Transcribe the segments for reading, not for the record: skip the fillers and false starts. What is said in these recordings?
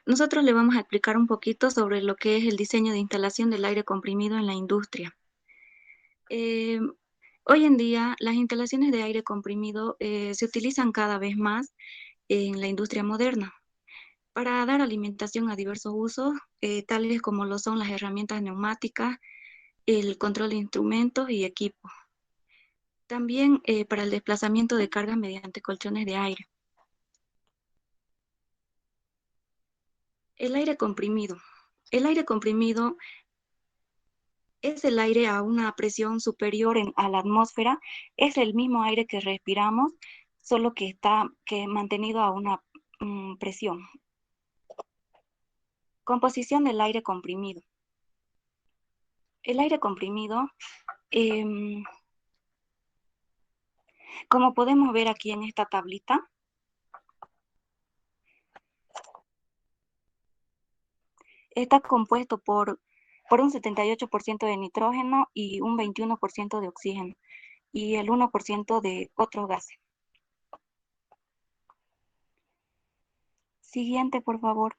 Nosotros le vamos a explicar un poquito sobre lo que es el diseño de instalación del aire comprimido en la industria. Eh, Hoy en día, las instalaciones de aire comprimido se utilizan cada vez más en la industria moderna para dar alimentación a diversos usos, tales como lo son las herramientas neumáticas, el control de instrumentos y equipos. También para el desplazamiento de cargas mediante colchones de aire. El aire comprimido. El aire comprimido es el aire a una presión superior a la atmósfera, es el mismo aire que respiramos, solo que está mantenido a una presión. Composición del aire comprimido. El aire comprimido, em, como podemos ver aquí en esta tablita, está compuesto por un 78% de nitrógeno y un 21% de oxígeno y el 1% de otros gases. Siguiente, por favor.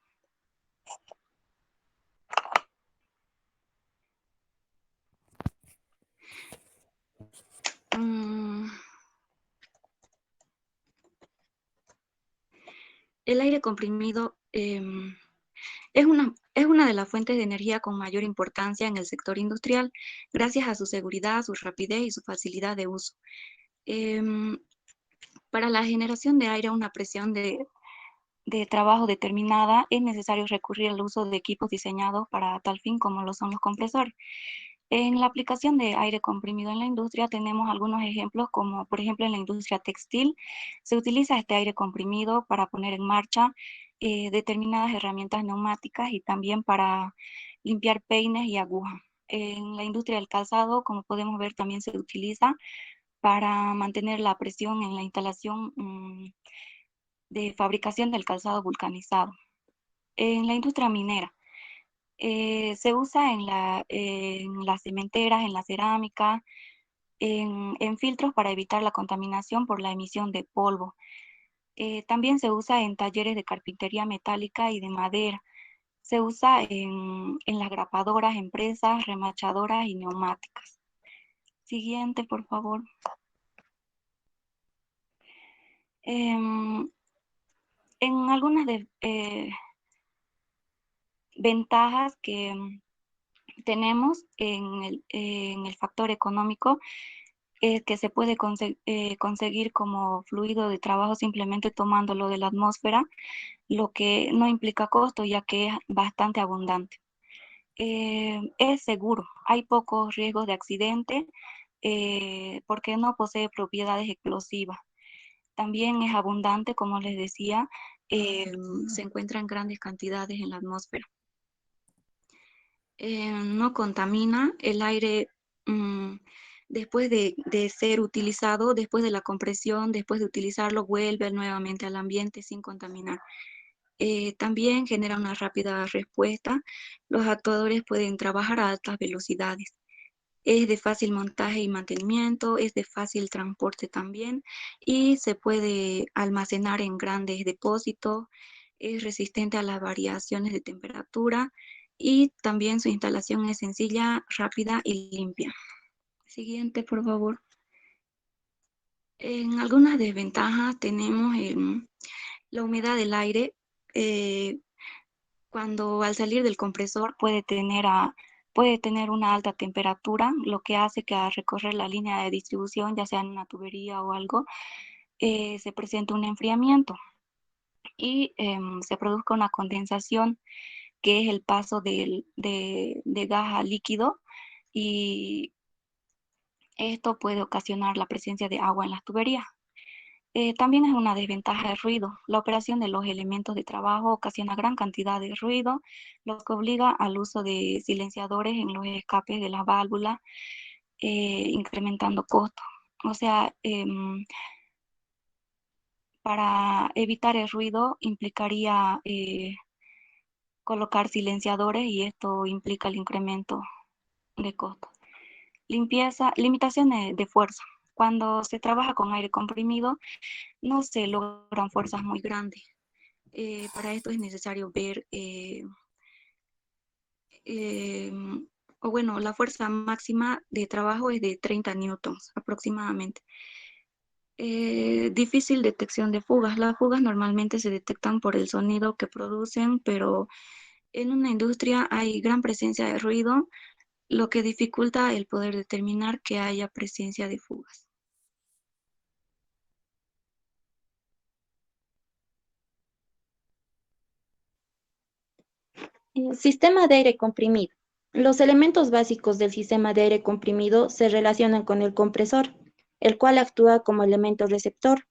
Mm, el aire comprimido es una de las fuentes de energía con mayor importancia en el sector industrial, gracias a su seguridad, su rapidez y su facilidad de uso. Em, para la generación de aire a una presión de trabajo determinada, es necesario recurrir al uso de equipos diseñados para tal fin como lo son los compresores. En la aplicación de aire comprimido en la industria tenemos algunos ejemplos, como por ejemplo en la industria textil, se utiliza este aire comprimido para poner en marcha determinadas herramientas neumáticas y también para limpiar peines y agujas. En la industria del calzado, como podemos ver, también se utiliza para mantener la presión en la instalación de fabricación del calzado vulcanizado. En la industria minera, se usa en las cementeras, en la cerámica, en filtros para evitar la contaminación por la emisión de polvo. También se usa en talleres de carpintería metálica y de madera. Se usa en las grapadoras, empresas, remachadoras y neumáticas. Siguiente, por favor. Em, en algunas ventajas que tenemos en el factor económico, que se puede conseguir como fluido de trabajo simplemente tomándolo de la atmósfera, lo que no implica costo ya que es bastante abundante. Es seguro, hay pocos riesgos de accidente porque no posee propiedades explosivas. También es abundante, como les decía, se encuentra en grandes cantidades en la atmósfera. No contamina el aire después de ser utilizado, después de la compresión, después de utilizarlo, vuelve nuevamente al ambiente sin contaminar. También genera una rápida respuesta. Los actuadores pueden trabajar a altas velocidades. Es de fácil montaje y mantenimiento, es de fácil transporte también y se puede almacenar en grandes depósitos, es resistente a las variaciones de temperatura y también su instalación es sencilla, rápida y limpia. Siguiente, por favor. En algunas desventajas tenemos la humedad del aire. eh, Cuando al salir del compresor puede tener una alta temperatura, lo que hace que al recorrer la línea de distribución, ya sea en una tubería o algo, se presente un enfriamiento y se produzca una condensación, que es el paso de gas a líquido, y esto puede ocasionar la presencia de agua en las tuberías. También es una desventaja el ruido. La operación de los elementos de trabajo ocasiona gran cantidad de ruido, lo que obliga al uso de silenciadores en los escapes de las válvulas, incrementando costos. O sea, para evitar el ruido implicaría colocar silenciadores y esto implica el incremento de costos. Limitaciones de fuerza. Cuando se trabaja con aire comprimido, no se logran fuerzas muy grandes. Para esto es necesario ver, o bueno, la fuerza máxima de trabajo es de 30 newtons aproximadamente. Difícil detección de fugas. Las fugas normalmente se detectan por el sonido que producen, pero en una industria hay gran presencia de ruido, lo que dificulta el poder determinar que haya presencia de fugas. Sistema de aire comprimido. Los elementos básicos del sistema de aire comprimido se relacionan con el compresor, el cual actúa como elemento receptor,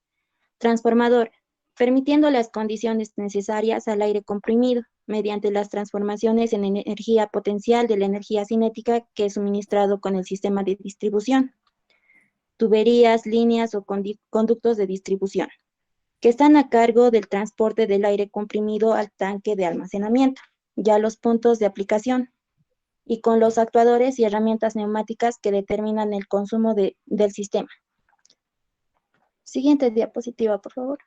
transformador, permitiendo las condiciones necesarias al aire comprimido mediante las transformaciones en energía potencial de la energía cinética que es suministrado con el sistema de distribución, tuberías, líneas o conductos de distribución, que están a cargo del transporte del aire comprimido al tanque de almacenamiento, ya los puntos de aplicación, y con los actuadores y herramientas neumáticas que determinan el consumo del sistema. Siguiente diapositiva, por favor.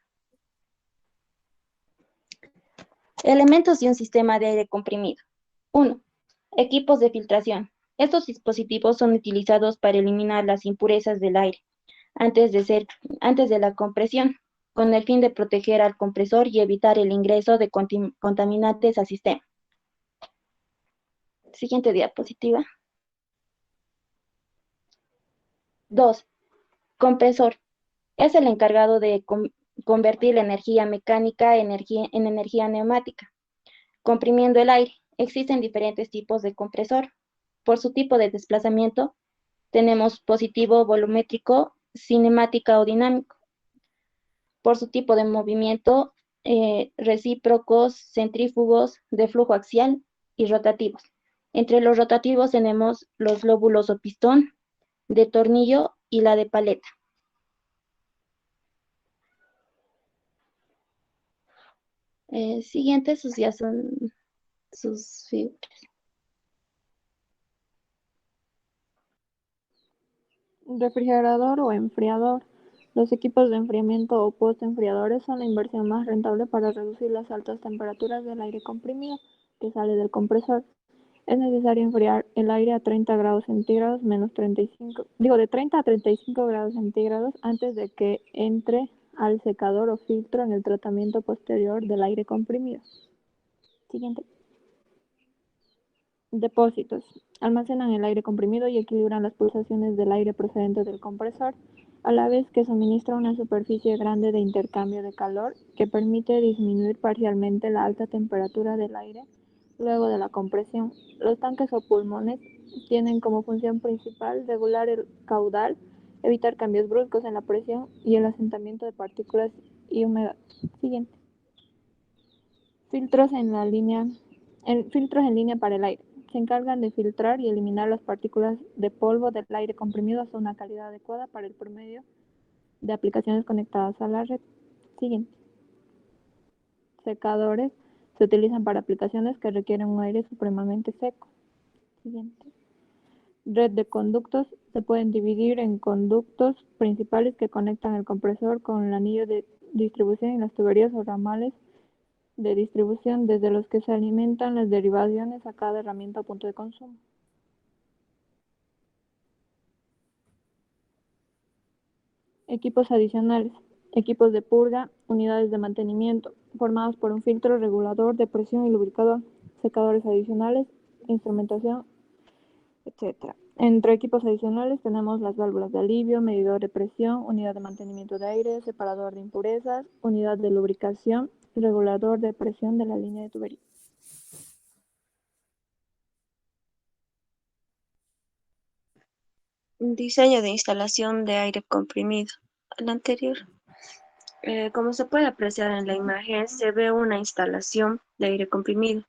Elementos de un sistema de aire comprimido. 1. Equipos de filtración. Estos dispositivos son utilizados para eliminar las impurezas del aire antes de la compresión, con el fin de proteger al compresor y evitar el ingreso de contaminantes al sistema. Siguiente diapositiva. 2. Compresor. Es el encargado de convertir la energía mecánica en energía neumática, comprimiendo el aire. Existen diferentes tipos de compresor. Por su tipo de desplazamiento, tenemos positivo, volumétrico, cinemática o dinámico. Por su tipo de movimiento, recíprocos, centrífugos, de flujo axial y rotativos. Entre los rotativos tenemos los lóbulos o pistón, de tornillo y la de paleta. Siguiente, sus ya son sus figuras. Refrigerador o enfriador. Los equipos de enfriamiento o post-enfriadores son la inversión más rentable para reducir las altas temperaturas del aire comprimido que sale del compresor. Es necesario enfriar el aire a 30 grados centígrados menos 35, de 30 a 35 grados centígrados antes de que entre al secador o filtro en el tratamiento posterior del aire comprimido. Siguiente. Depósitos. Almacenan el aire comprimido y equilibran las pulsaciones del aire procedente del compresor, a la vez que suministra una superficie grande de intercambio de calor que permite disminuir parcialmente la alta temperatura del aire luego de la compresión. Los tanques o pulmones tienen como función principal regular el caudal, evitar cambios bruscos en la presión y el asentamiento de partículas y humedad. Siguiente. Filtros en línea para el aire. Se encargan de filtrar y eliminar las partículas de polvo del aire comprimido hasta una calidad adecuada para el promedio de aplicaciones conectadas a la red. Siguiente. Secadores. Se utilizan para aplicaciones que requieren un aire supremamente seco. Siguiente. Red de conductos. Se pueden dividir en conductos principales que conectan el compresor con el anillo de distribución y las tuberías o ramales de distribución desde los que se alimentan las derivaciones a cada herramienta o punto de consumo. Equipos adicionales. Equipos de purga, unidades de mantenimiento, formados por un filtro regulador de presión y lubricador, secadores adicionales, instrumentación, etc. Entre equipos adicionales tenemos las válvulas de alivio, medidor de presión, unidad de mantenimiento de aire, separador de impurezas, unidad de lubricación, regulador de presión de la línea de tubería. Diseño de instalación de aire comprimido. El anterior. Como se puede apreciar en la imagen, se ve una instalación de aire comprimido,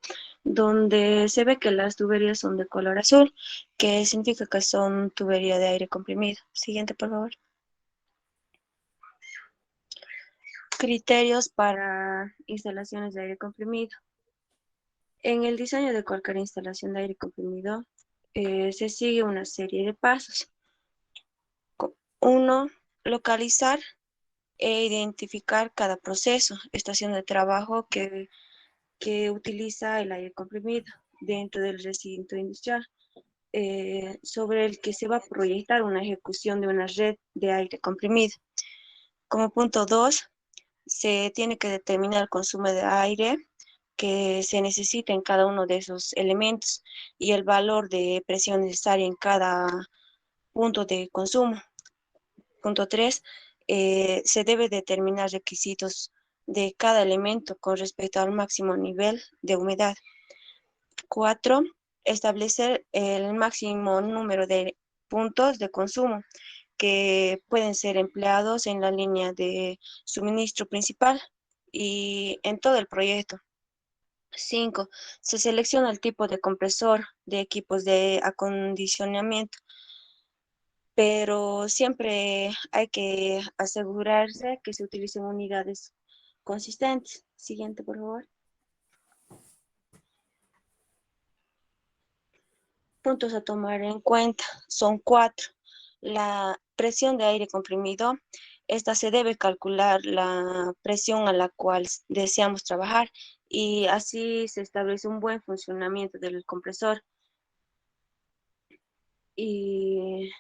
donde se ve que las tuberías son de color azul, que significa que son tuberías de aire comprimido. Siguiente, por favor. Criterios para instalaciones de aire comprimido. En el diseño de cualquier instalación de aire comprimido, se sigue una serie de pasos. 1. Localizar e identificar cada proceso, estación de trabajo que utiliza el aire comprimido dentro del recinto industrial, sobre el que se va a proyectar una ejecución de una red de aire comprimido. Como punto 2, se tiene que determinar el consumo de aire que se necesita en cada uno de esos elementos y el valor de presión necesaria en cada punto de consumo. Punto 3, se debe determinar requisitos de cada elemento con respecto al máximo nivel de humedad. 4, establecer el máximo número de puntos de consumo que pueden ser empleados en la línea de suministro principal y en todo el proyecto. 5, se selecciona el tipo de compresor de equipos de acondicionamiento, pero siempre hay que asegurarse que se utilicen unidades consistentes. Siguiente, por favor. Puntos a tomar en cuenta son 4. La presión de aire comprimido. Esta se debe calcular la presión a la cual deseamos trabajar y así se establece un buen funcionamiento del compresor. Y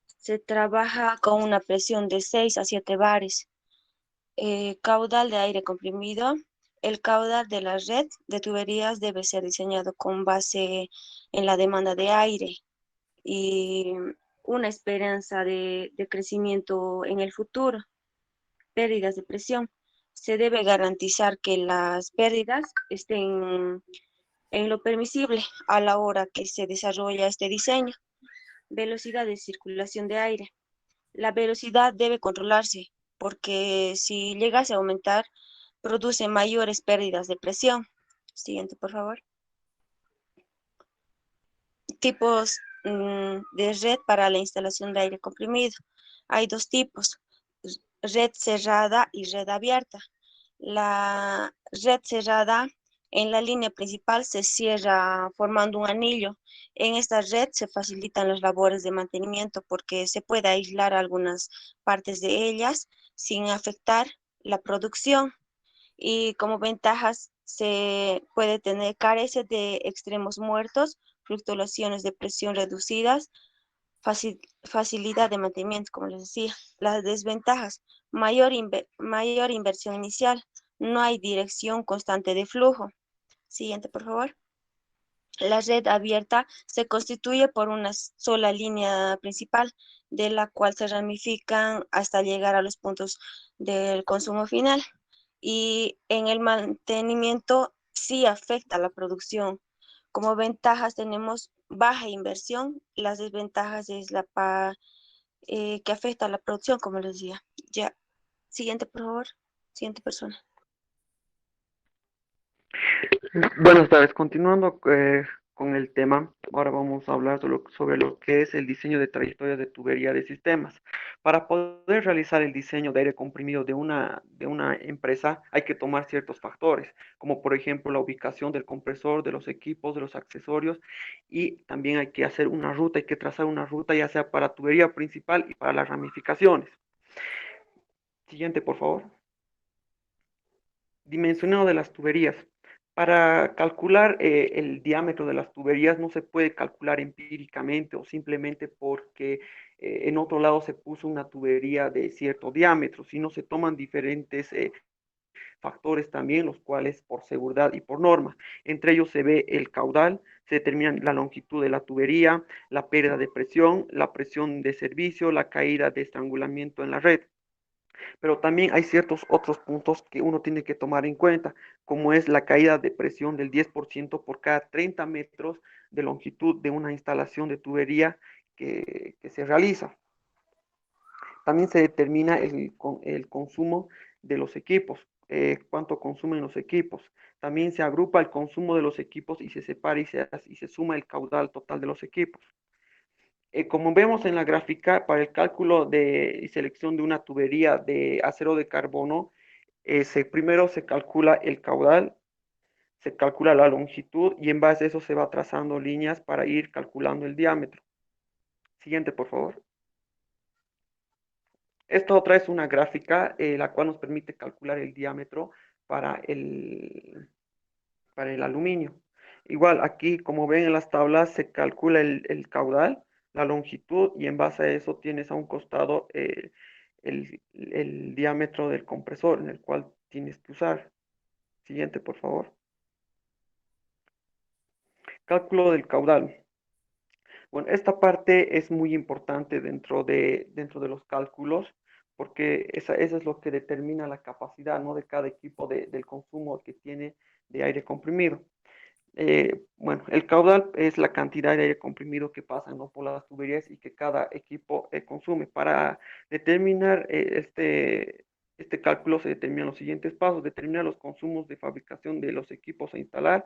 se trabaja con una presión de 6 a 7 bares. Caudal de aire comprimido. El caudal de la red de tuberías debe ser diseñado con base en la demanda de aire y una esperanza de crecimiento en el futuro. Pérdidas de presión. Se debe garantizar que las pérdidas estén en lo permisible a la hora que se desarrolla este diseño. Velocidad de circulación de aire. La velocidad debe controlarse porque si llegase a aumentar, produce mayores pérdidas de presión. Siguiente, por favor. Tipos de red para la instalación de aire comprimido. Hay 2 tipos, red cerrada y red abierta. La red cerrada en la línea principal se cierra formando un anillo. En esta red se facilitan las labores de mantenimiento porque se puede aislar algunas partes de ellas sin afectar la producción. Y como ventajas se puede tener, carece de extremos muertos, fluctuaciones de presión reducidas, facilidad de mantenimiento, como les decía. Las desventajas, mayor inversión inicial, no hay dirección constante de flujo. Siguiente, por favor. La red abierta se constituye por una sola línea principal, de la cual se ramifican hasta llegar a los puntos del consumo final. Y en el mantenimiento sí afecta a la producción. Como ventajas tenemos baja inversión, las desventajas es que afecta a la producción, como les decía. Ya, siguiente, por favor. Siguiente persona. Buenas tardes, continuando con el tema, ahora vamos a hablar sobre lo que es el diseño de trayectorias de tubería de sistemas. Para poder realizar el diseño de aire comprimido de una empresa hay que tomar ciertos factores, como por ejemplo la ubicación del compresor, de los equipos, de los accesorios, y también hay que hacer una ruta, hay que trazar una ruta ya sea para tubería principal y para las ramificaciones. Siguiente, por favor. Dimensionado de las tuberías. Para calcular el diámetro de las tuberías no se puede calcular empíricamente o simplemente porque en otro lado se puso una tubería de cierto diámetro, sino se toman diferentes factores también, los cuales por seguridad y por norma. Entre ellos se ve el caudal, se determina la longitud de la tubería, la pérdida de presión, la presión de servicio, la caída de estrangulamiento en la red. Pero también hay ciertos otros puntos que uno tiene que tomar en cuenta, como es la caída de presión del 10% por cada 30 metros de longitud de una instalación de tubería que se realiza. También se determina el consumo de los equipos, cuánto consumen los equipos. También se agrupa el consumo de los equipos y se separa y se suma el caudal total de los equipos. Como vemos en la gráfica, para el cálculo y selección de una tubería de acero de carbono, primero se calcula el caudal, se calcula la longitud y en base a eso se va trazando líneas para ir calculando el diámetro. Siguiente, por favor. Esta otra es una gráfica, la cual nos permite calcular el diámetro para el aluminio. Igual, aquí, como ven en las tablas, se calcula el caudal, la longitud, y en base a eso tienes a un costado el diámetro del compresor en el cual tienes que usar. Siguiente, por favor. Cálculo del caudal. Bueno, esta parte es muy importante dentro de los cálculos, porque esa es lo que determina la capacidad, ¿no?, de cada equipo del consumo que tiene de aire comprimido. Bueno, el caudal es la cantidad de aire comprimido que pasa, ¿no?, por las tuberías y que cada equipo consume. Para determinar este cálculo se determinan los siguientes pasos: determinar los consumos de fabricación de los equipos a instalar.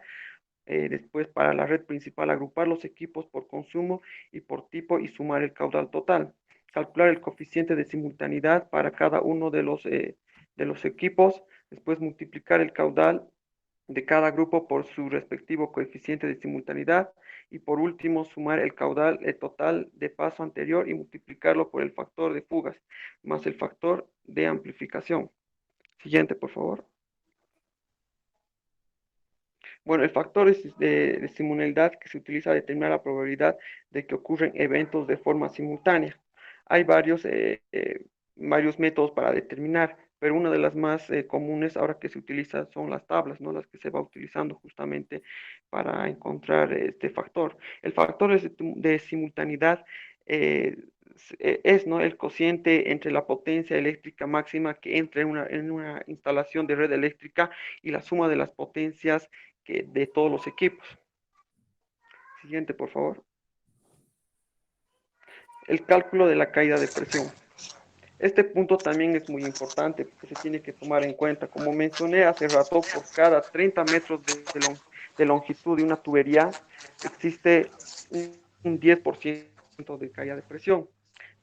Después, para la red principal, agrupar los equipos por consumo y por tipo y sumar el caudal total. Calcular el coeficiente de simultaneidad para cada uno de los equipos. Después, multiplicar el caudal de cada grupo por su respectivo coeficiente de simultaneidad. Y por último, sumar el caudal total de paso anterior y multiplicarlo por el factor de fugas más el factor de amplificación. Siguiente, por favor. Bueno, el factor de simultaneidad que se utiliza a determinar la probabilidad de que ocurren eventos de forma simultánea. Hay varios métodos para determinar, pero una de las más comunes ahora que se utiliza son las tablas, ¿no?, las que se va utilizando justamente para encontrar este factor. El factor de simultaneidad es, ¿no?, el cociente entre la potencia eléctrica máxima que entra en una instalación de red eléctrica y la suma de las potencias de todos los equipos. Siguiente, por favor. El cálculo de la caída de presión. Este punto también es muy importante porque se tiene que tomar en cuenta. Como mencioné hace rato, por cada 30 metros de longitud de una tubería existe un 10% de caída de presión.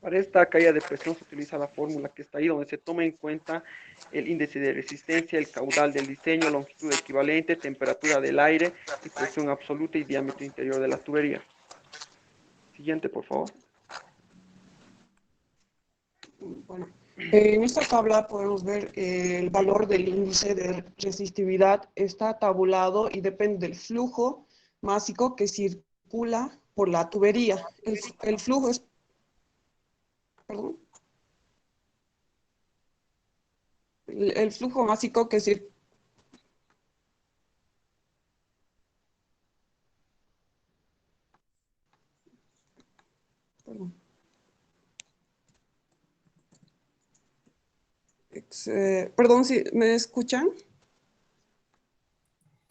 Para esta caída de presión se utiliza la fórmula que está ahí, donde se toma en cuenta el índice de resistencia, el caudal del diseño, longitud equivalente, temperatura del aire y presión absoluta y diámetro interior de la tubería. Siguiente, por favor. Bueno, en esta tabla podemos ver el valor del índice de resistividad. Está tabulado y depende del flujo másico que circula por la tubería. El flujo es... Perdón. El flujo másico que circula... Perdón, ¿si me escuchan?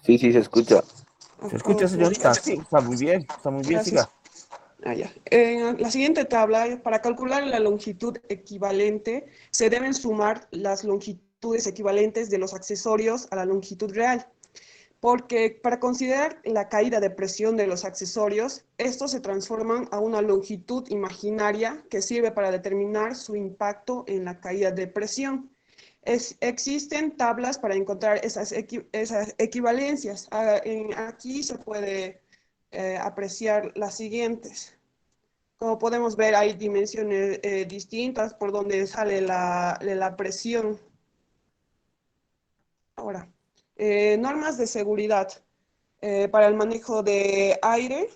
Sí, sí, se escucha. ¿Se escucha, señorita? Sí, Está muy bien, gracias. siga. Ya. En la siguiente tabla, para calcular la longitud equivalente, se deben sumar las longitudes equivalentes de los accesorios a la longitud real, porque para considerar la caída de presión de los accesorios, estos se transforman a una longitud imaginaria que sirve para determinar su impacto en la caída de presión. Existen tablas para encontrar esas equivalencias. Aquí se puede apreciar las siguientes. Como podemos ver, hay dimensiones distintas por donde sale la presión. Ahora, normas de seguridad para el manejo de aire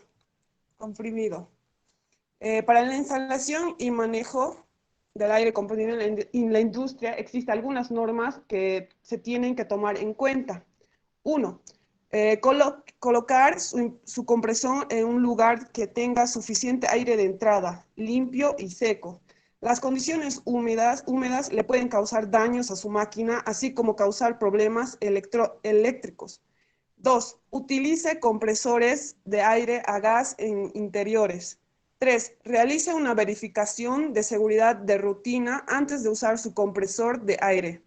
comprimido. Para la instalación y manejo del aire comprimido en la industria existen algunas normas que se tienen que tomar en cuenta. Uno, colocar su compresor en un lugar que tenga suficiente aire de entrada, limpio y seco. Las condiciones húmedas le pueden causar daños a su máquina, así como causar problemas eléctricos. 2. Utilice compresores de aire a gas en interiores. 3. Realice una verificación de seguridad de rutina antes de usar su compresor de aire.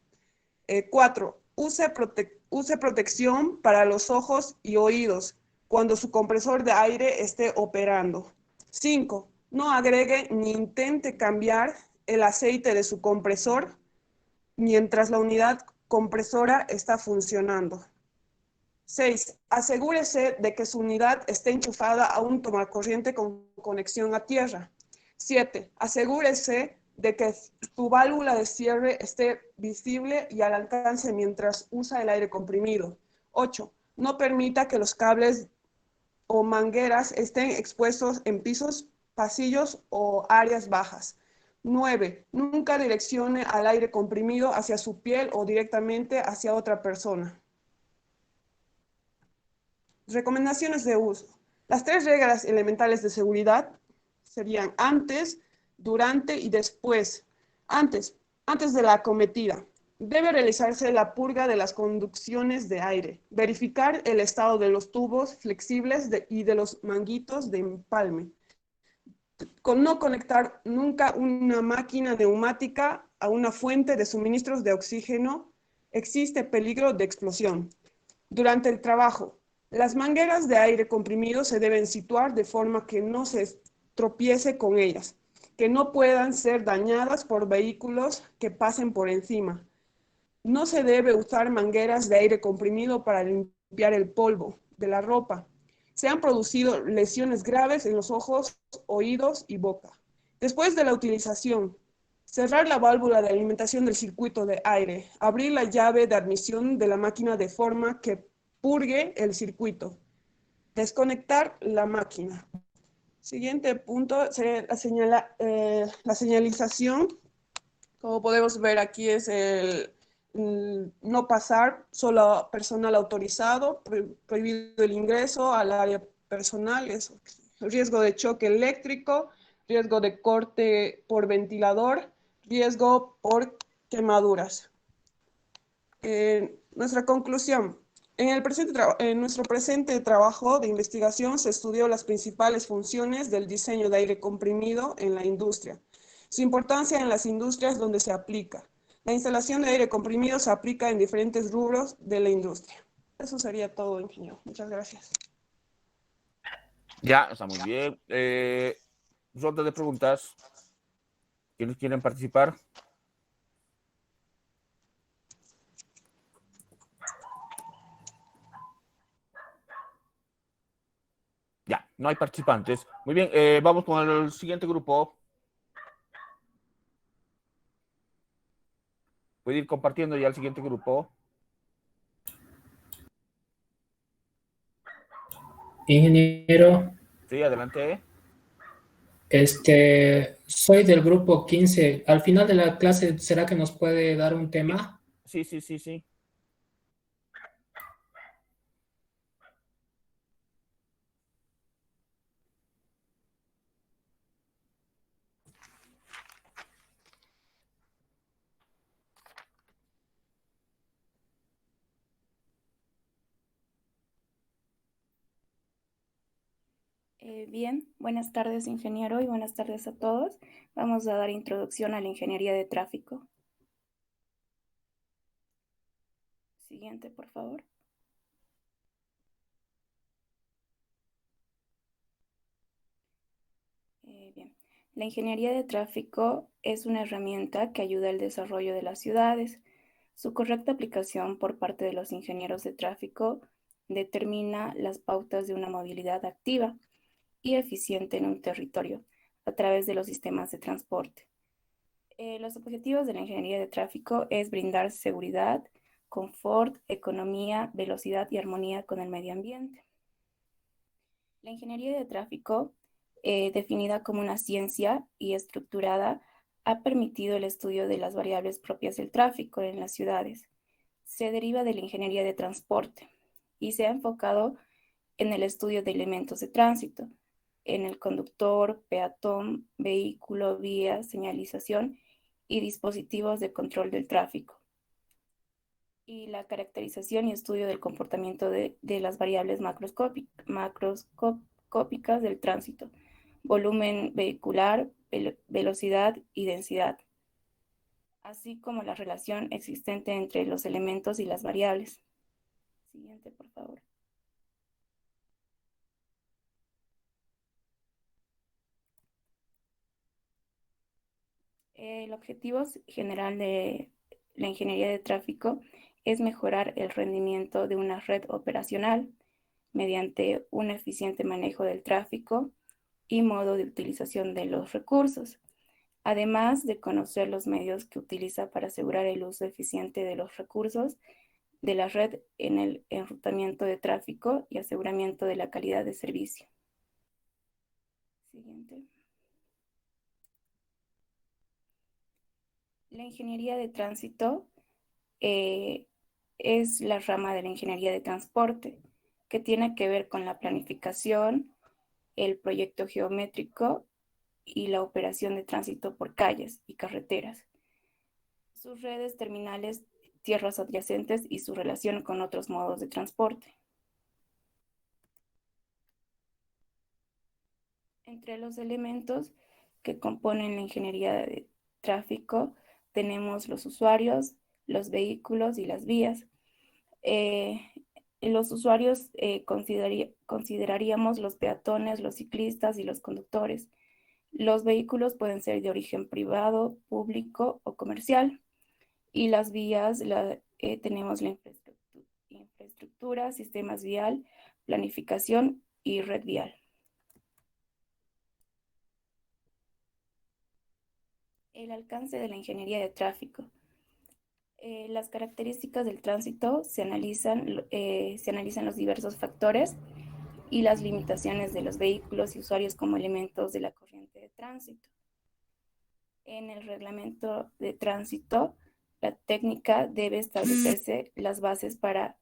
4. Use protección para los ojos y oídos cuando su compresor de aire esté operando. 5. No agregue ni intente cambiar el aceite de su compresor mientras la unidad compresora está funcionando. 6. Asegúrese de que su unidad esté enchufada a un tomacorriente con conexión a tierra. 7. Asegúrese de que tu válvula de cierre esté visible y al alcance mientras usa el aire comprimido. 8. No permita que los cables o mangueras estén expuestos en pisos, pasillos o áreas bajas. 9. Nunca direccione al aire comprimido hacia su piel o directamente hacia otra persona. Recomendaciones de uso. Las 3 reglas elementales de seguridad serían antes, durante y después. Antes de la acometida. Debe realizarse la purga de las conducciones de aire, verificar el estado de los tubos flexibles y de los manguitos de empalme. Con no conectar nunca una máquina neumática a una fuente de suministros de oxígeno, existe peligro de explosión. Durante el trabajo, las mangueras de aire comprimido se deben situar de forma que no se tropiece con ellas, que no puedan ser dañadas por vehículos que pasen por encima. No se debe usar mangueras de aire comprimido para limpiar el polvo de la ropa. Se han producido lesiones graves en los ojos, oídos y boca. Después de la utilización, cerrar la válvula de alimentación del circuito de aire, abrir la llave de admisión de la máquina de forma que purgue el circuito, desconectar la máquina. Siguiente punto sería la señalización. Como podemos ver aquí es el no pasar, solo personal autorizado, prohibido el ingreso al área personal, eso, riesgo de choque eléctrico, riesgo de corte por ventilador, riesgo por quemaduras. Nuestra conclusión. En nuestro presente trabajo de investigación se estudió las principales funciones del diseño de aire comprimido en la industria, su importancia en las industrias donde se aplica. La instalación de aire comprimido se aplica en diferentes rubros de la industria. Eso sería todo, ingeniero. Muchas gracias. Ya, está muy bien. Ronda de preguntas. ¿Quiénes quieren participar? Ya, no hay participantes. Muy bien, vamos con el siguiente grupo. Puede ir compartiendo ya el siguiente grupo. Ingeniero, Sí, adelante. soy del grupo 15. Al final de la clase, ¿será que nos puede dar un tema? Sí, sí, sí, sí. Bien, buenas tardes, ingeniero, y buenas tardes a todos. Vamos a dar introducción a la ingeniería de tráfico. Siguiente, por favor. Bien, la ingeniería de tráfico es una herramienta que ayuda al desarrollo de las ciudades. Su correcta aplicación por parte de los ingenieros de tráfico determina las pautas de una movilidad activa y eficiente en un territorio a través de los sistemas de transporte. Los objetivos de la ingeniería de tráfico es brindar seguridad, confort, economía, velocidad y armonía con el medio ambiente. La ingeniería de tráfico, definida como una ciencia y estructurada, ha permitido el estudio de las variables propias del tráfico en las ciudades. Se deriva de la ingeniería de transporte y se ha enfocado en el estudio de elementos de tránsito, en el conductor, peatón, vehículo, vía, señalización y dispositivos de control del tráfico, y la caracterización y estudio del comportamiento de las variables macroscópicas del tránsito, volumen vehicular, velocidad y densidad, así como la relación existente entre los elementos y las variables. Siguiente, por favor. El objetivo general de la ingeniería de tráfico es mejorar el rendimiento de una red operacional mediante un eficiente manejo del tráfico y modo de utilización de los recursos. además de conocer los medios que utiliza para asegurar el uso eficiente de los recursos de la red en el enrutamiento de tráfico y aseguramiento de la calidad de servicio. Siguiente. La ingeniería de tránsito es la rama de la ingeniería de transporte que tiene que ver con la planificación, el proyecto geométrico y la operación de tránsito por calles y carreteras, sus redes terminales, tierras adyacentes y su relación con otros modos de transporte. Entre los elementos que componen la ingeniería de tráfico tenemos los usuarios, los vehículos y las vías. Los usuarios consideraríamos los peatones, los ciclistas y los conductores. Los vehículos pueden ser de origen privado, público o comercial. Y las vías, tenemos la infraestructura, sistemas vial, planificación y red vial. El alcance de la ingeniería de tráfico. Las características del tránsito se analizan los diversos factores y las limitaciones de los vehículos y usuarios como elementos de la corriente de tránsito. En el reglamento de tránsito, la técnica debe establecerse las bases para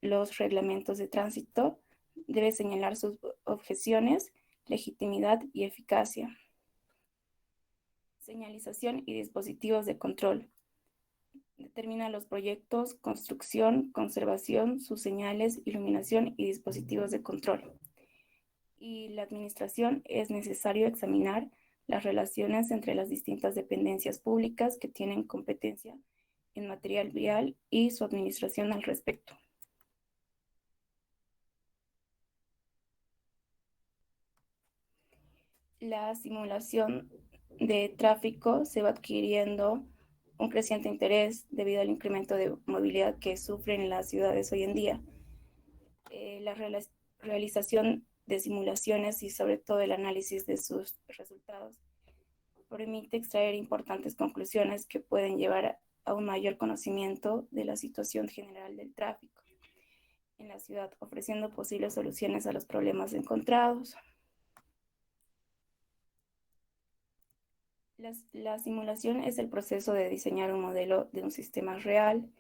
los reglamentos de tránsito, debe señalar sus objeciones, legitimidad y eficacia. Señalización y dispositivos de control. Determina los proyectos, construcción, conservación, sus señales, iluminación y dispositivos de control. Y la administración es necesario examinar las relaciones entre las distintas dependencias públicas que tienen competencia en material vial y su administración al respecto. La simulación de tráfico se va adquiriendo un creciente interés debido al incremento de movilidad que sufren las ciudades hoy en día. La realización de simulaciones y sobre todo el análisis de sus resultados permite extraer importantes conclusiones que pueden llevar a un mayor conocimiento de la situación general del tráfico en la ciudad, ofreciendo posibles soluciones a los problemas encontrados. La simulación es el proceso de diseñar un modelo de un sistema real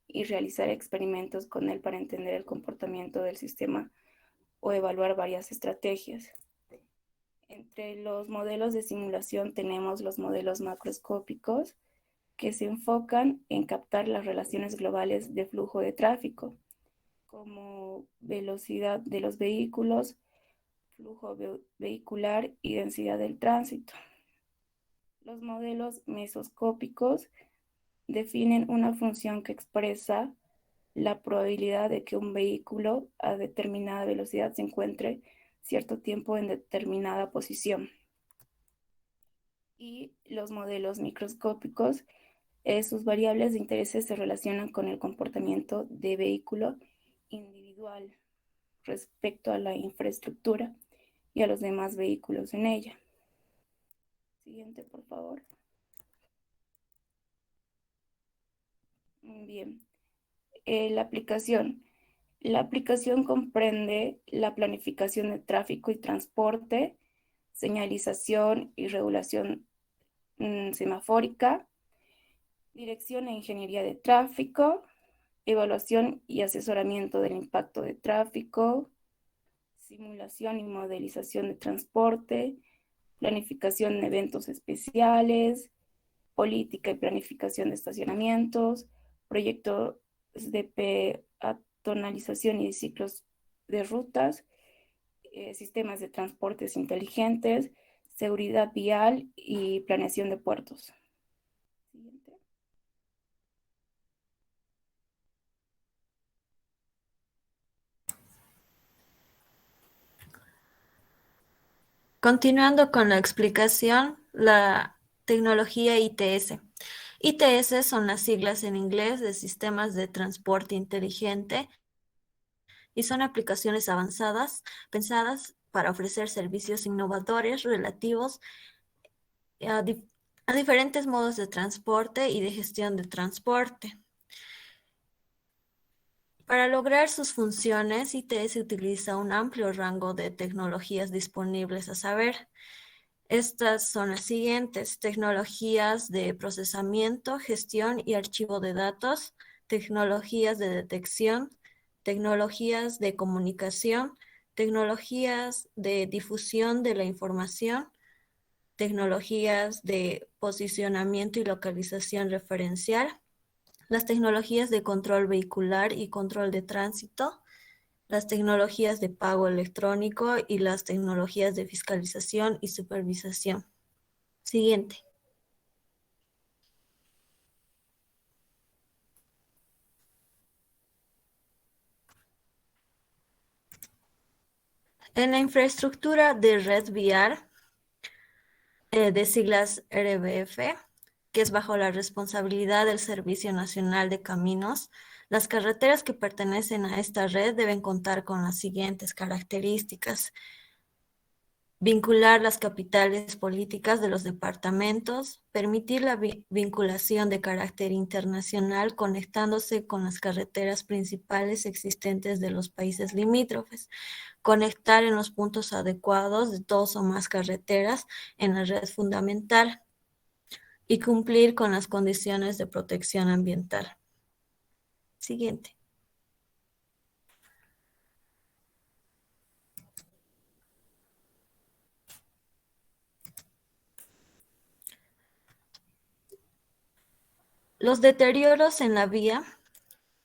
y realizar experimentos con él para entender el comportamiento del sistema o evaluar varias estrategias. Entre los modelos de simulación tenemos los modelos macroscópicos que se enfocan en captar las relaciones globales de flujo de tráfico, como velocidad de los vehículos, flujo vehicular y densidad del tránsito. Los modelos mesoscópicos definen una función que expresa la probabilidad de que un vehículo a determinada velocidad se encuentre cierto tiempo en determinada posición. Y los modelos microscópicos, sus variables de interés se relacionan con el comportamiento de vehículo individual respecto a la infraestructura y a los demás vehículos en ella. Siguiente, por favor. Bien. La aplicación. La aplicación comprende la planificación de tráfico y transporte, señalización y regulación semafórica, dirección e ingeniería de tráfico, evaluación y asesoramiento del impacto de tráfico, simulación y modelización de transporte, planificación de eventos especiales, política y planificación de estacionamientos, proyectos de peatonalización y de ciclos de rutas, sistemas de transportes inteligentes, seguridad vial y planeación de puertos. Siguiente. Continuando con la explicación, la tecnología ITS. ITS son las siglas en inglés de Sistemas de Transporte Inteligente y son aplicaciones avanzadas pensadas para ofrecer servicios innovadores relativos a diferentes modos de transporte y de gestión de transporte. Para lograr sus funciones, ITS utiliza un amplio rango de tecnologías disponibles, a saber, estas son las siguientes: tecnologías de procesamiento, gestión y archivo de datos, tecnologías de detección, tecnologías de comunicación, tecnologías de difusión de la información, tecnologías de posicionamiento y localización referencial, las tecnologías de control vehicular y control de tránsito, las tecnologías de pago electrónico y las tecnologías de fiscalización y supervisación. Siguiente. En la infraestructura de red vial, de siglas RBF, que es bajo la responsabilidad del Servicio Nacional de Caminos, las carreteras que pertenecen a esta red deben contar con las siguientes características: vincular las capitales políticas de los departamentos, permitir la vinculación de carácter internacional conectándose con las carreteras principales existentes de los países limítrofes, conectar en los puntos adecuados de dos o más carreteras en la red fundamental y cumplir con las condiciones de protección ambiental. Siguiente. Los deterioros en la vía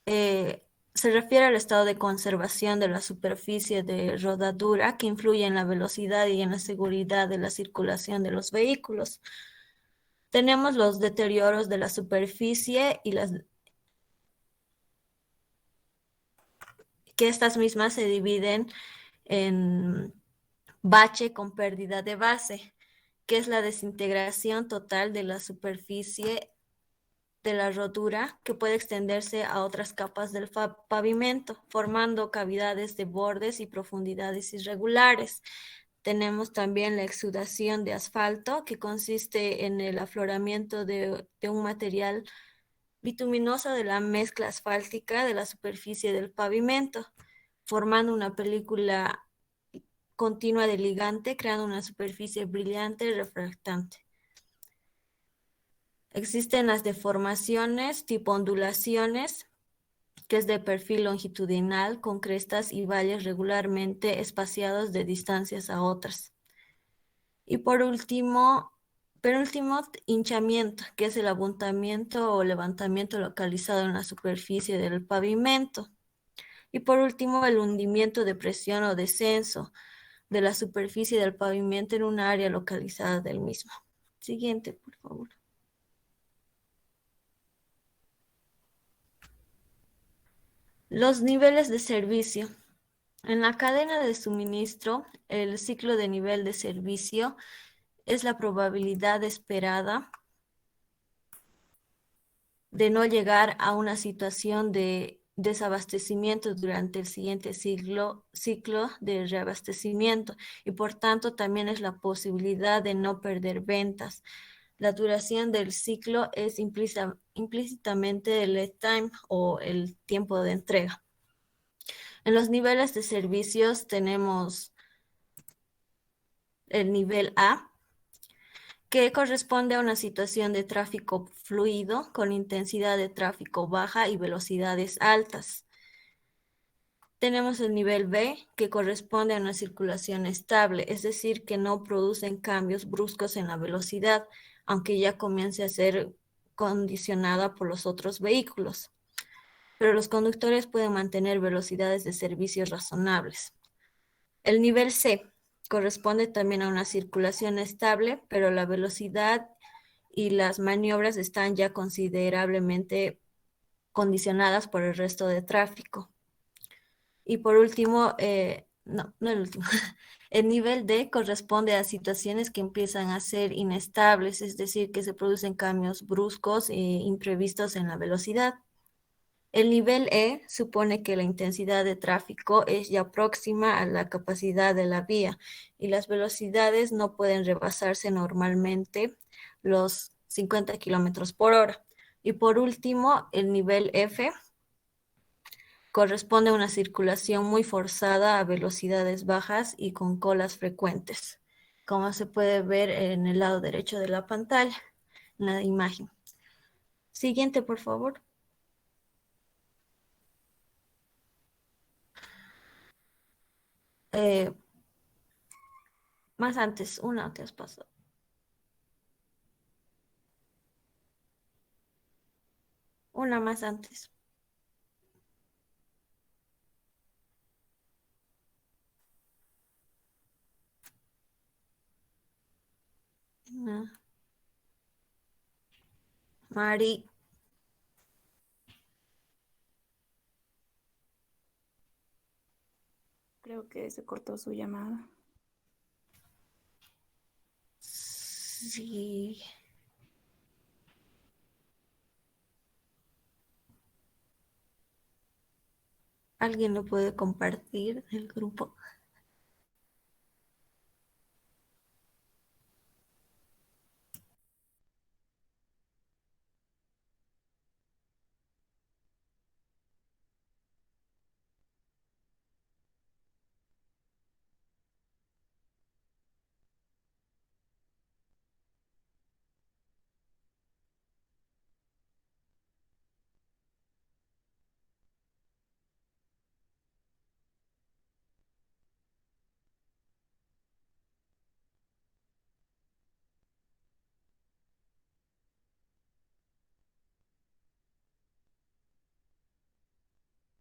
se refiere al estado de conservación de la superficie de rodadura que influye en la velocidad y en la seguridad de la circulación de los vehículos. Tenemos los deterioros de la superficie y que estas mismas se dividen en bache con pérdida de base, que es la desintegración total de la superficie de la rodura, que puede extenderse a otras capas del pavimento, formando cavidades de bordes y profundidades irregulares. Tenemos también la exudación de asfalto, que consiste en el afloramiento de un material bituminoso de la mezcla asfáltica de la superficie del pavimento, formando una película continua de ligante, creando una superficie brillante y refractante. Existen las deformaciones tipo ondulaciones, que es de perfil longitudinal con crestas y valles regularmente espaciados de distancias a otras. Y por último, hinchamiento, que es el abultamiento o levantamiento localizado en la superficie del pavimento. Y por último, el hundimiento de presión o descenso de la superficie del pavimento en un área localizada del mismo. Siguiente, por favor. Los niveles de servicio. En la cadena de suministro, el ciclo de nivel de servicio es la probabilidad esperada de no llegar a una situación de desabastecimiento durante el siguiente ciclo de reabastecimiento, y por tanto también es la posibilidad de no perder ventas. La duración del ciclo es implícitamente el lead time o el tiempo de entrega. En los niveles de servicios tenemos el nivel A, que corresponde a una situación de tráfico fluido con intensidad de tráfico baja y velocidades altas. Tenemos el nivel B, que corresponde a una circulación estable, es decir, que no producen cambios bruscos en la velocidad, aunque ya comience a ser condicionada por los otros vehículos. Pero los conductores pueden mantener velocidades de servicio razonables. El nivel C corresponde también a una circulación estable, pero la velocidad y las maniobras están ya considerablemente condicionadas por el resto de tráfico. Y por último, no el último, el nivel D corresponde a situaciones que empiezan a ser inestables, es decir, que se producen cambios bruscos e imprevistos en la velocidad. El nivel E supone que la intensidad de tráfico es ya próxima a la capacidad de la vía y las velocidades no pueden rebasarse normalmente los 50 kilómetros por hora. Y por último, el nivel F corresponde a una circulación muy forzada a velocidades bajas y con colas frecuentes, como se puede ver en el lado derecho de la pantalla, en la imagen. Siguiente, por favor. Más antes, una te has pasado. Una más antes. Ah. Mari. Creo que se cortó su llamada. Sí. ¿Alguien lo puede compartir del grupo?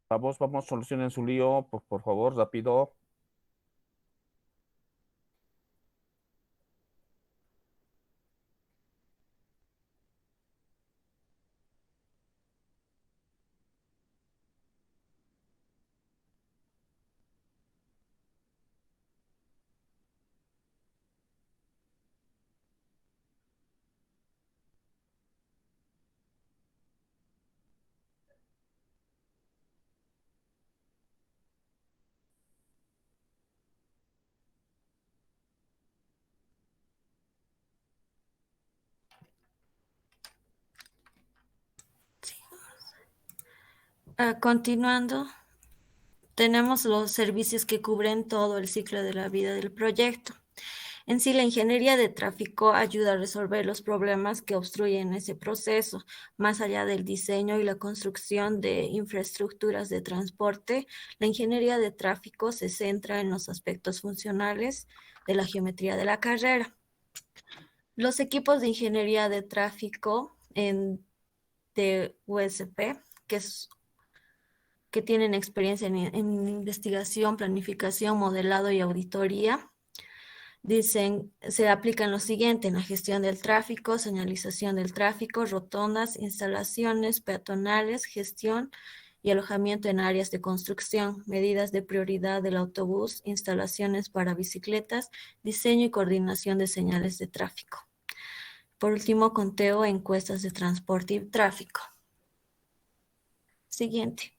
Vamos, solucionen su lío, por favor, rápido. Continuando, tenemos los servicios que cubren todo el ciclo de la vida del proyecto. En sí, la ingeniería de tráfico ayuda a resolver los problemas que obstruyen ese proceso, más allá del diseño y la construcción de infraestructuras de transporte. La ingeniería de tráfico se centra en los aspectos funcionales de la geometría de la carrera. Los equipos de ingeniería de tráfico de USP, que tienen experiencia en investigación, planificación, modelado y auditoría, se aplican lo siguiente en la gestión del tráfico, señalización del tráfico, rotondas, instalaciones peatonales, gestión y alojamiento en áreas de construcción, medidas de prioridad del autobús, instalaciones para bicicletas, diseño y coordinación de señales de tráfico. Por último, conteo e encuestas de transporte y tráfico. Siguiente.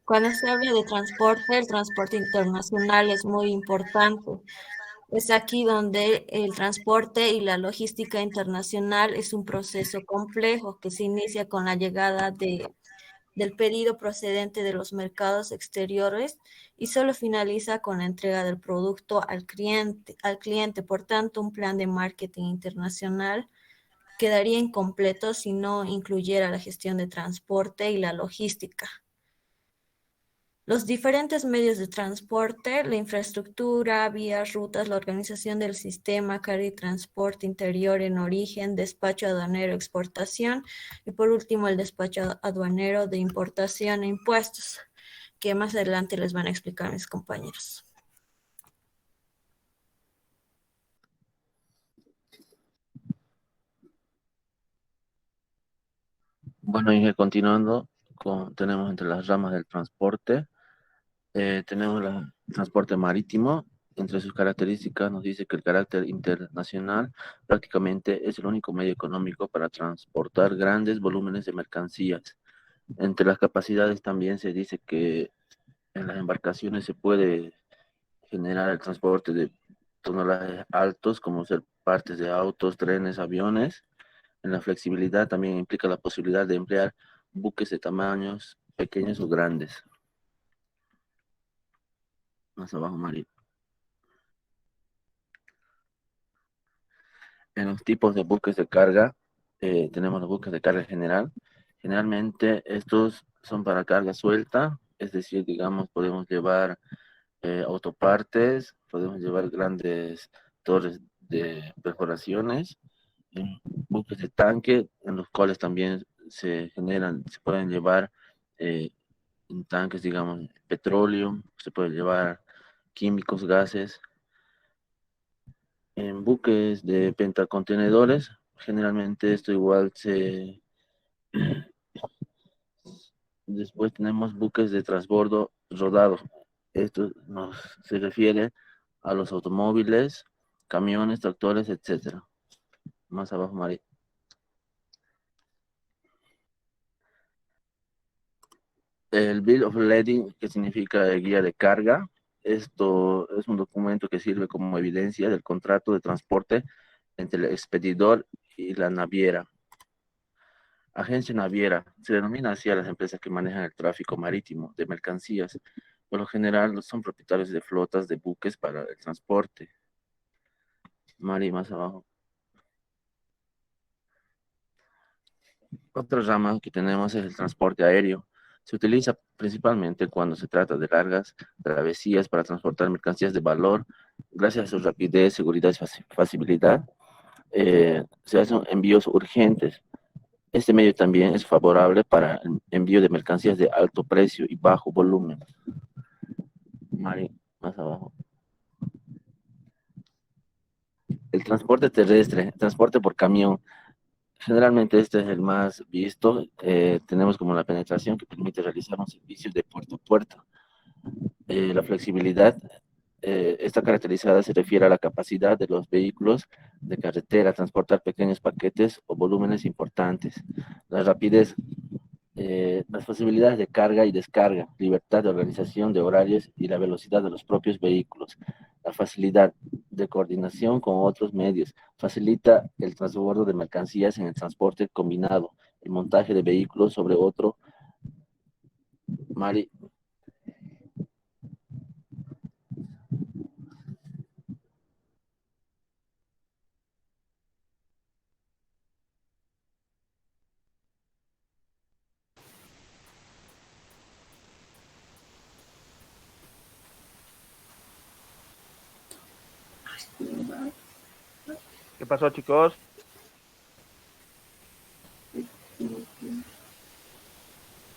Cuando se habla de transporte, el transporte internacional es muy importante. Es aquí donde el transporte y la logística internacional es un proceso complejo que se inicia con la llegada del pedido procedente de los mercados exteriores y solo finaliza con la entrega del producto al cliente. Por tanto, un plan de marketing internacional quedaría incompleto si no incluyera la gestión de transporte y la logística. Los diferentes medios de transporte, la infraestructura, vías, rutas, la organización del sistema, carga y transporte interior en origen, despacho aduanero, exportación y por último el despacho aduanero de importación e impuestos, que más adelante les van a explicar mis compañeros. Bueno, y continuando, tenemos entre las ramas del transporte, tenemos el transporte marítimo. Entre sus características nos dice que el carácter internacional prácticamente es el único medio económico para transportar grandes volúmenes de mercancías. Entre las capacidades también se dice que En las embarcaciones se puede generar el transporte de tonelajes altos, como ser partes de autos, trenes, aviones. En la flexibilidad también implica la posibilidad de emplear buques de tamaños pequeños o grandes. Más abajo, María. En los tipos de buques de carga, tenemos los buques de carga general. Generalmente estos son para carga suelta, es decir, digamos, podemos llevar autopartes, podemos llevar grandes torres de perforaciones, buques de tanque, en los cuales también se pueden llevar en tanques, digamos, petróleo, se puede llevar químicos, gases. En buques de pentacontenedores, generalmente esto igual se... Después tenemos buques de transbordo rodado. Esto se refiere a los automóviles, camiones, tractores, etc. Más abajo, María. El Bill of Lading, que significa guía de carga. Esto es un documento que sirve como evidencia del contrato de transporte entre el expedidor y la naviera. Agencia naviera se denomina así a las empresas que manejan el tráfico marítimo de mercancías. Por lo general son propietarios de flotas de buques para el transporte. Mari, más abajo. Otra rama que tenemos es el transporte aéreo. Se utiliza principalmente cuando se trata de largas travesías para transportar mercancías de valor. Gracias a su rapidez, seguridad y facilidad, se hacen envíos urgentes. Este medio también es favorable para el envío de mercancías de alto precio y bajo volumen. Mari, más abajo. El transporte terrestre, transporte por camión. Generalmente este es el más visto. Tenemos como la penetración que permite realizar un servicio de puerto a puerto. La flexibilidad está caracterizada, se refiere a la capacidad de los vehículos de carretera a transportar pequeños paquetes o volúmenes importantes. La rapidez, las posibilidades de carga y descarga, libertad de organización de horarios y la velocidad de los propios vehículos. La facilidad de coordinación con otros medios facilita el transbordo de mercancías en el transporte combinado, el montaje de vehículos sobre otro. Mari. ¿Qué pasó, chicos?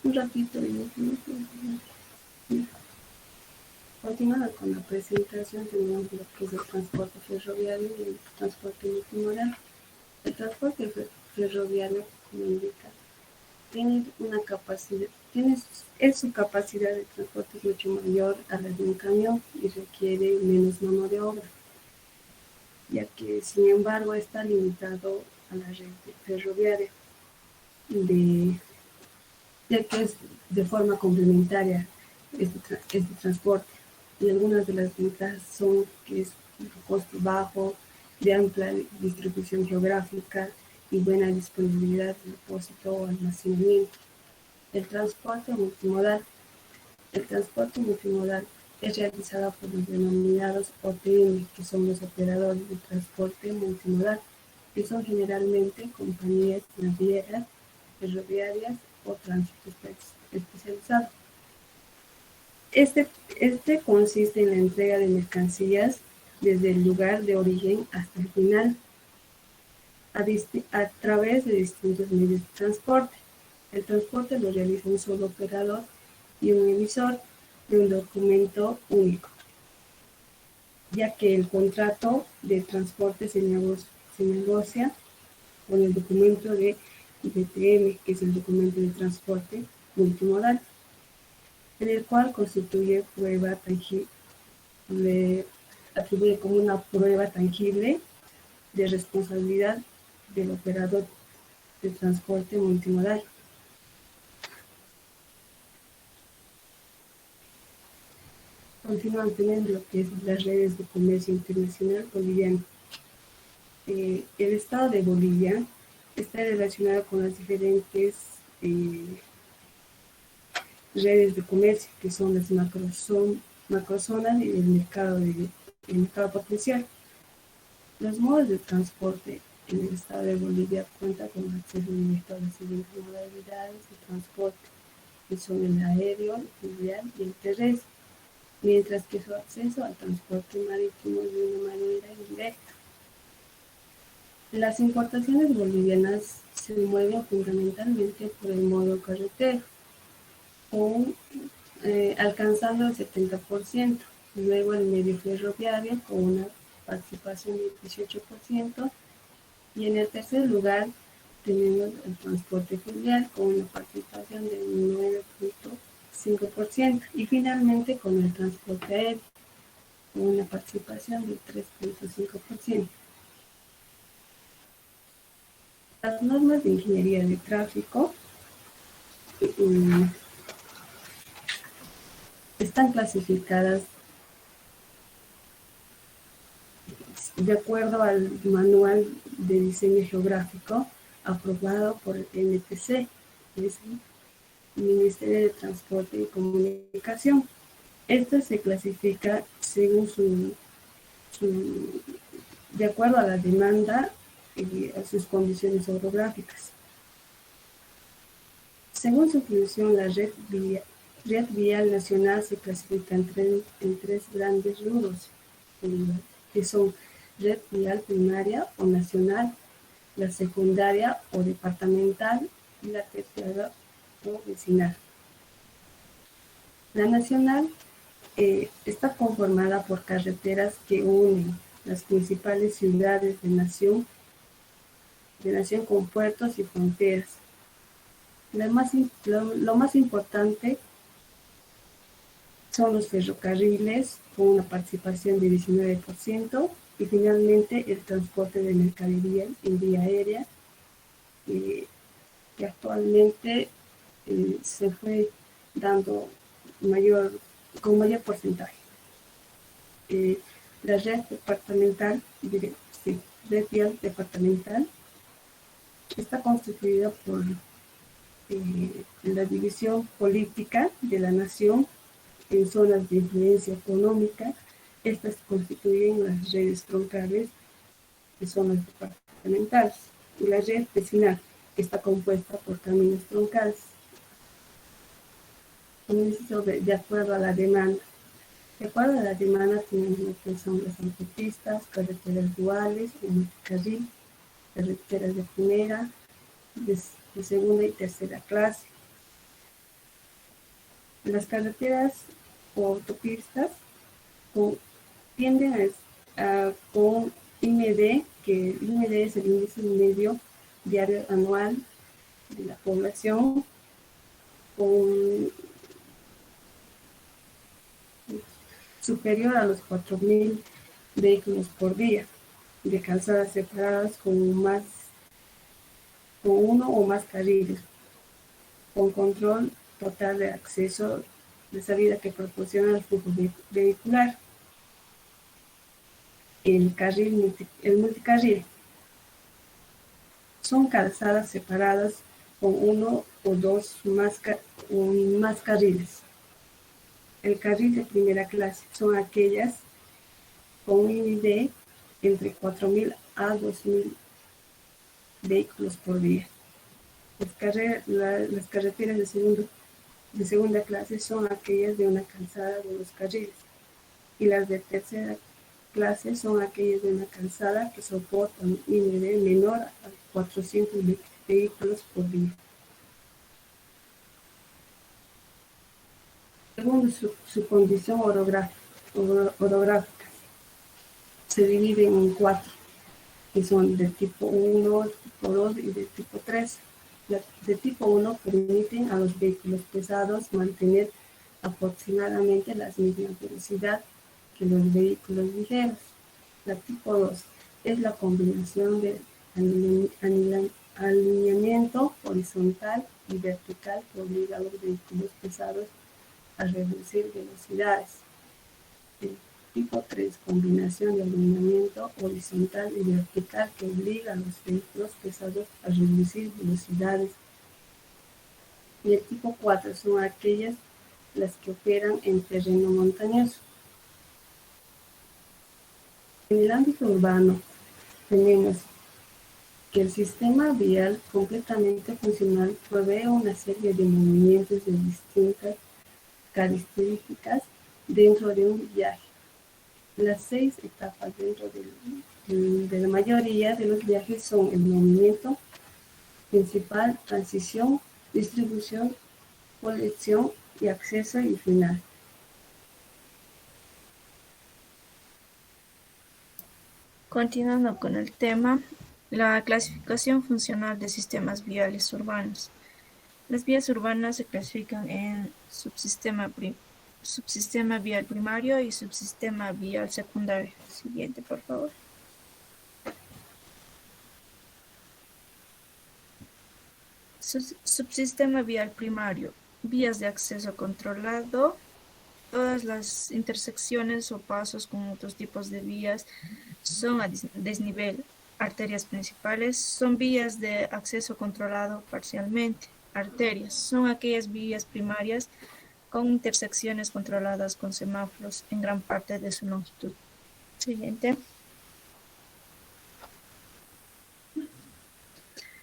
Un ratito. Continuando con la presentación, tenemos lo que es el transporte ferroviario y el transporte multimodal. El transporte ferroviario, como indica, tiene una capacidad, su capacidad de transporte es mucho mayor a la de un camión y requiere menos mano de obra, ya que sin embargo está limitado a la red ferroviaria, ya que es de forma complementaria este transporte. Y algunas de las ventajas son que es un costo bajo, de amplia distribución geográfica y buena disponibilidad de depósito o almacenamiento. El transporte multimodal. El transporte multimodal es realizado por los denominados OTM, que son los operadores de transporte multimodal, que son generalmente compañías navieras, ferroviarias o tránsito especializado. Este consiste en la entrega de mercancías desde el lugar de origen hasta el final, a través de distintos medios de transporte. El transporte lo realiza un solo operador y un emisor de un documento único, ya que el contrato de transporte se negocia con el documento de DTM, que es el documento de transporte multimodal, en el cual constituye prueba tangible, atribuye como una prueba tangible de responsabilidad del operador de transporte multimodal. continúan teniendo lo que es las redes de comercio internacional boliviano. El Estado de Bolivia está relacionado con las diferentes redes de comercio, que son las macrozonas y el mercado potencial. Los modos de transporte en el Estado de Bolivia cuentan con acceso directo a las siguientes modalidades de transporte, que son el aéreo, el fluvial y el terrestre, mientras que su acceso al transporte marítimo es de una manera indirecta. Las importaciones bolivianas se mueven fundamentalmente por el modo carretero, alcanzando el 70%, luego el medio ferroviario con una participación del 18%, y en el tercer lugar tenemos el transporte fluvial con una participación del 9.5%, y finalmente con el transporte aéreo con una participación del 3.5%. Las normas de ingeniería de tráfico están clasificadas de acuerdo al manual de diseño geográfico aprobado por el MTC, que es el Ministerio de Transporte y Comunicación. Esta se clasifica según de acuerdo a la demanda y a sus condiciones orográficas. Según su función, la red vial nacional se clasifica en tres grandes rubros, que son red vial primaria o nacional, la secundaria o departamental y la terciaria o vecinal. La nacional está conformada por carreteras que unen las principales ciudades de nación con puertos y fronteras. Lo más importante son los ferrocarriles, con una participación de 19%, y finalmente el transporte de mercadería en vía aérea, que actualmente se fue dando con mayor porcentaje. La red vial departamental está constituida por la división política de la nación en zonas de influencia económica. Estas constituyen las redes troncales, que son las departamentales, y la red vecinal, que está compuesta por caminos troncales. De acuerdo a la demanda. De acuerdo a la demanda tenemos lo que son las autopistas, carreteras duales, de multicarril, carreteras de primera, de segunda y tercera clase. Las carreteras o autopistas tienden con IMD, que IMD es el índice medio diario anual de la población, superior a los 4.000 vehículos por día, de calzadas separadas con uno o más carriles, con control total de acceso de salida que proporciona el flujo vehicular. El multicarril son calzadas separadas con uno o dos más carriles. El carril de primera clase son aquellas con un IND entre 4.000 a 2.000 vehículos por día. Las carreteras de segunda clase son aquellas de una calzada de 2 carriles, y las de tercera clase son aquellas de una calzada que soportan un IND menor a 400 vehículos por día. Según su condición orográfica, se dividen en 4, que son de tipo 1, tipo 2 y de tipo 3. Las de tipo 1 permiten a los vehículos pesados mantener aproximadamente la misma velocidad que los vehículos ligeros. La tipo 2 es la combinación de alineamiento horizontal y vertical que obliga a los vehículos pesados a reducir velocidades. Tipo 3, combinación de alineamiento horizontal y vertical que obliga a los vehículos pesados a reducir velocidades. Y el tipo 4 son aquellas las que operan en terreno montañoso. En el ámbito urbano tenemos que el sistema vial completamente funcional provee una serie de movimientos de distintas características dentro de un viaje. Las 6 etapas dentro de la mayoría de los viajes son el movimiento principal, transición, distribución, colección y acceso y final. Continuando con el tema, la clasificación funcional de sistemas viales urbanos. Las vías urbanas se clasifican en subsistema vial primario y subsistema vial secundario. Siguiente, por favor. Subsistema vial primario. Vías de acceso controlado. Todas las intersecciones o pasos con otros tipos de vías son a desnivel. Arterias principales son vías de acceso controlado parcialmente. Arterias son aquellas vías primarias con intersecciones controladas con semáforos en gran parte de su longitud. Siguiente.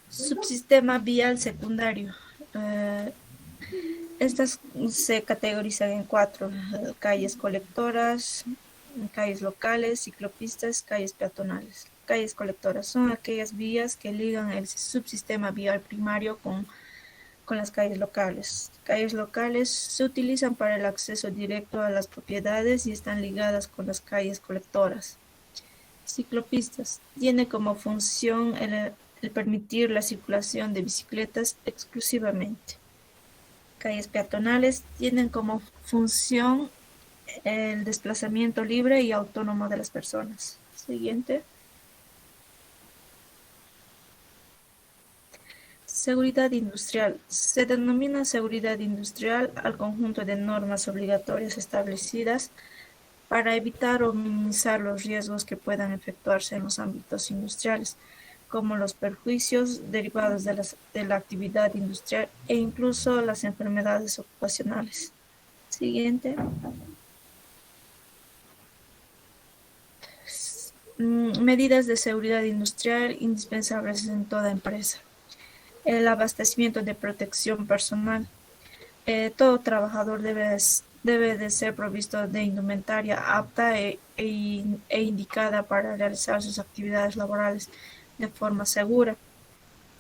Subsistema vial secundario. Estas se categorizan en 4: calles colectoras, calles locales, ciclopistas, calles peatonales. Calles colectoras son aquellas vías que ligan el subsistema vial primario con las calles locales. Calles locales se utilizan para el acceso directo a las propiedades y están ligadas con las calles colectoras. Ciclopistas tiene como función el permitir la circulación de bicicletas exclusivamente. Calles peatonales tienen como función el desplazamiento libre y autónomo de las personas. Siguiente. Seguridad industrial. Se denomina seguridad industrial al conjunto de normas obligatorias establecidas para evitar o minimizar los riesgos que puedan efectuarse en los ámbitos industriales, como los perjuicios derivados de la actividad industrial e incluso las enfermedades ocupacionales. Siguiente. Medidas de seguridad industrial indispensables en toda empresa. El abastecimiento de protección personal. Todo trabajador debe de ser provisto de indumentaria apta e indicada para realizar sus actividades laborales de forma segura.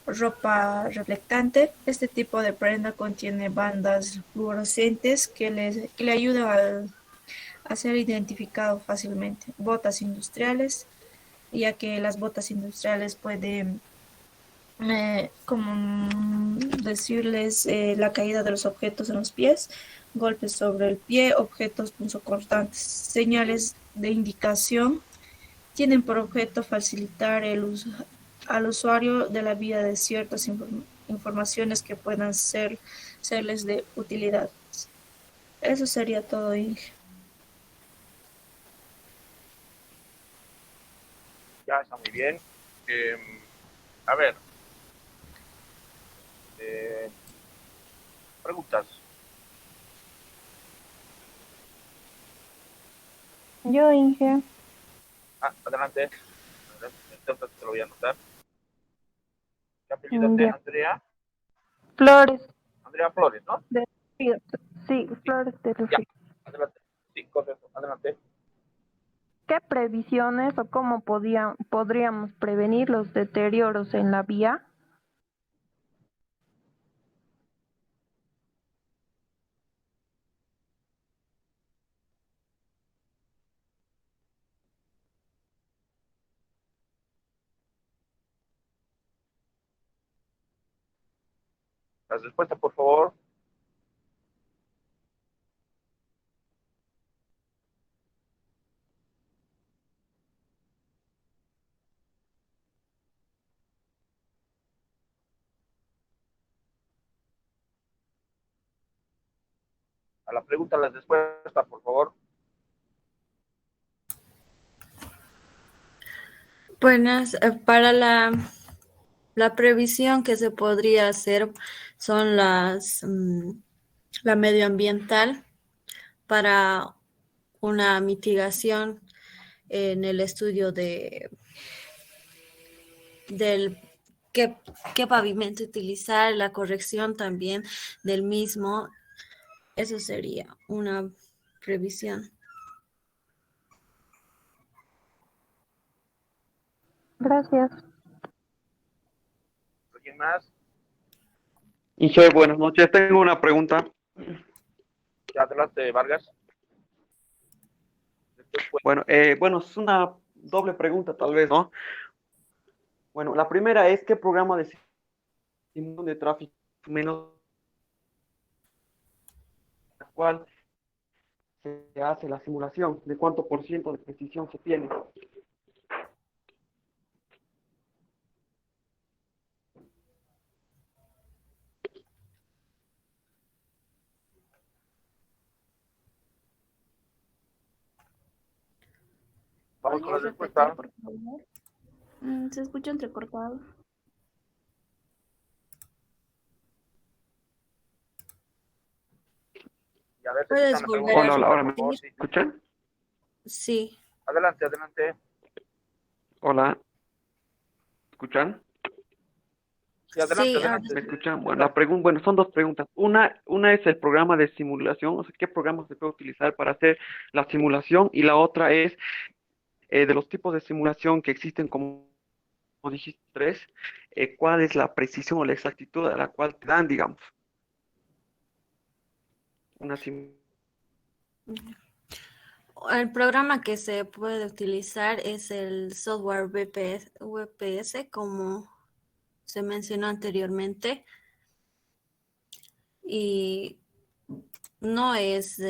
Ropa reflectante. Este tipo de prenda contiene bandas fluorescentes que le ayudan a ser identificado fácilmente. Botas industriales, ya que las botas industriales pueden, como decirles, la caída de los objetos en los pies, golpes sobre el pie, objetos punzocortantes, señales de indicación. Tienen por objeto facilitar el uso al usuario de la vía de ciertas informaciones que puedan serles de utilidad. Eso sería todo, Inge. Ya está muy bien. A ver. Preguntas. Yo, Inge. Adelante. Entonces te lo voy a anotar. ¿Qué apellido es de Andrea? Flores. Andrea Flores, ¿no? Sí, Flores de Ya, Rufí. adelante. Sí, correcto. Adelante. ¿Qué previsiones o cómo podríamos prevenir los deterioros en la vía? Las respuestas, por favor. A la pregunta, las respuestas, por favor. Buenas, para la previsión que se podría hacer son la medioambiental para una mitigación en el estudio del qué pavimento utilizar, la corrección también del mismo. Eso sería una previsión. Gracias. ¿Alguien más? Inge, buenas noches. Tengo una pregunta. Adelante, Vargas. Bueno, es una doble pregunta tal vez, ¿no? Bueno, la primera es, ¿qué programa de simulación de tráfico menos la cual se hace la simulación? ¿De cuánto por ciento de precisión se tiene? Vamos con la ¿Podrías respuesta. repetir, por favor? Se escucha entrecortado. Y a ver, ¿te ¿Puedes escuchan la volver pregunta? a Hola, ahora me Por favor, repetir? sí. escuchan. Sí. Adelante, adelante. Hola, ¿escuchan? Sí, adelante, Sí, adelante. ¿Me escuchan? Bueno, la pregunta, bueno, son dos preguntas. Una es el programa de simulación, o sea, ¿qué programa se puede utilizar para hacer la simulación? Y la otra es de los tipos de simulación que existen, como dijiste, tres, ¿cuál es la precisión o la exactitud a la cual te dan, digamos, una simulación? el programa que se puede utilizar es el software VPS, como se mencionó anteriormente, y no es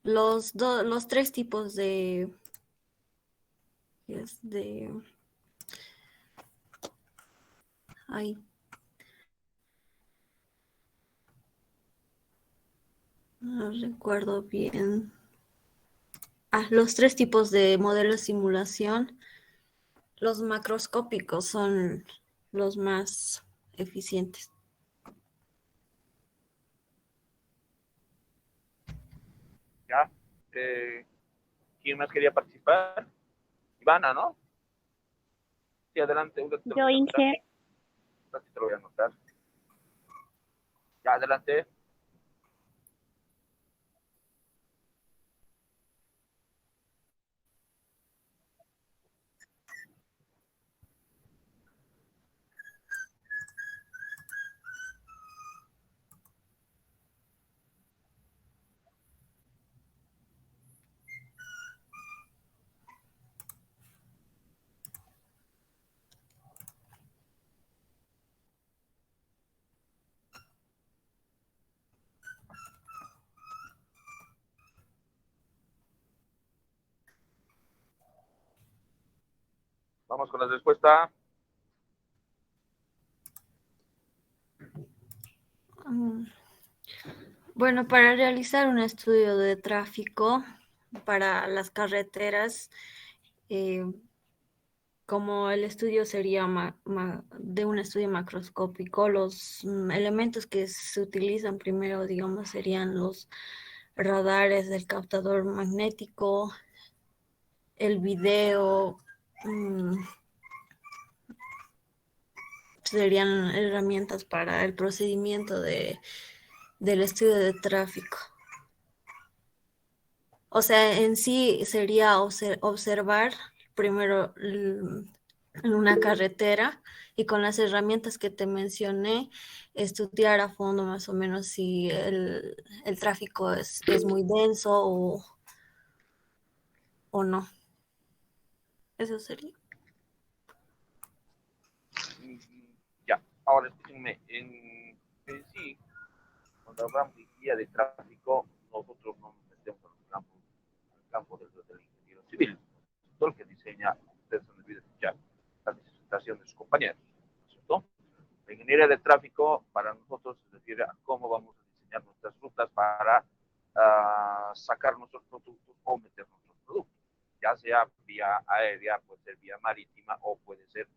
los tres tipos de ay, no recuerdo bien. Los tres tipos de modelo de simulación, los macroscópicos son los más eficientes. Ya. ¿Quién más quería participar? Ivana, ¿no? Sí, adelante. Yo, Inge. Te lo voy a anotar. Ya, adelante. Vamos con la respuesta. Bueno, para realizar un estudio de tráfico para las carreteras, como el estudio sería de un estudio macroscópico, los elementos que se utilizan primero, digamos, serían los radares del captador magnético, el video, serían herramientas para el procedimiento del estudio de tráfico. O sea, en sí sería observar primero en una carretera y con las herramientas que te mencioné, estudiar a fondo más o menos si el tráfico es muy denso o no. Eso sería. Ya, ahora escúchenme. En sí, cuando hablamos de guía de tráfico, nosotros no nos metemos en el campo del ingeniero civil. Todo el que diseña, ustedes se olviden escuchar las disertaciones de sus compañeros, ¿no es cierto? La ingeniería de tráfico para nosotros se refiere a cómo vamos a diseñar nuestras rutas para sacar nuestros productos o meter nuestros productos. ya sea vía aérea, puede ser vía marítima o puede ser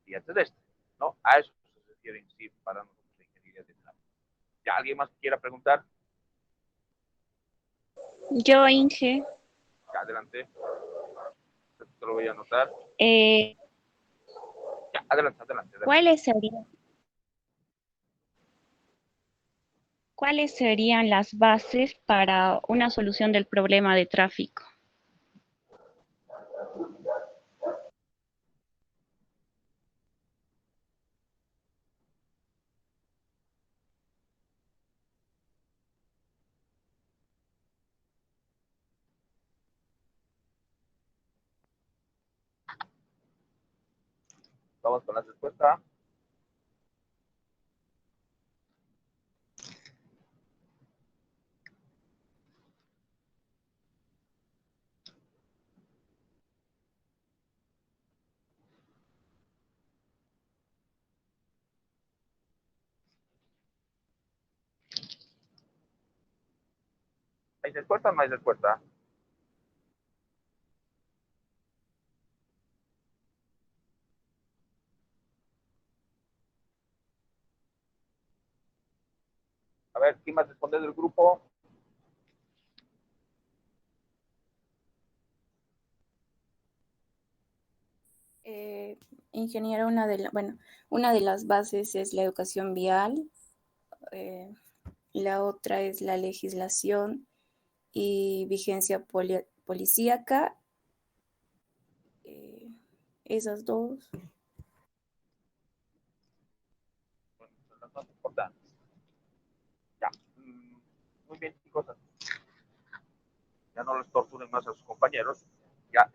vía terrestre, ¿no? A eso se refiere en sí para nosotros la ingeniería de tráfico. ¿Ya alguien más quiera preguntar? Yo, Inge, Ya, adelante. Te lo voy a anotar. Ya, adelante, adelante. ¿Cuáles serían las bases para una solución del problema de tráfico? Vamos con la respuesta. ¿Hay respuesta o no hay respuesta? A ver, ¿quién más responde del grupo? Ingeniero, una de las bases es la educación vial, la otra es la legislación y vigencia policíaca. Esas dos. Bueno, son las más importantes. Ya. Muy bien, chicos. Ya no les torturen más a sus compañeros. Ya.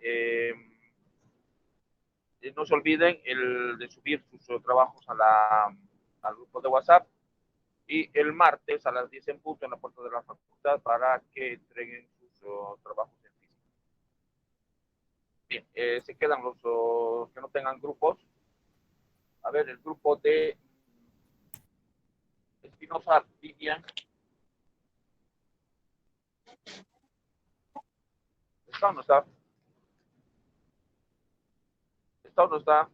No se olviden de subir sus trabajos al grupo de WhatsApp. Y el martes a las 10 en punto en la puerta de la facultad para que entreguen sus trabajos en físico. Bien, se quedan los que no tengan grupos. A ver, el grupo de Espinosa Vivian. ¿Está o no está? ¿Está o no está?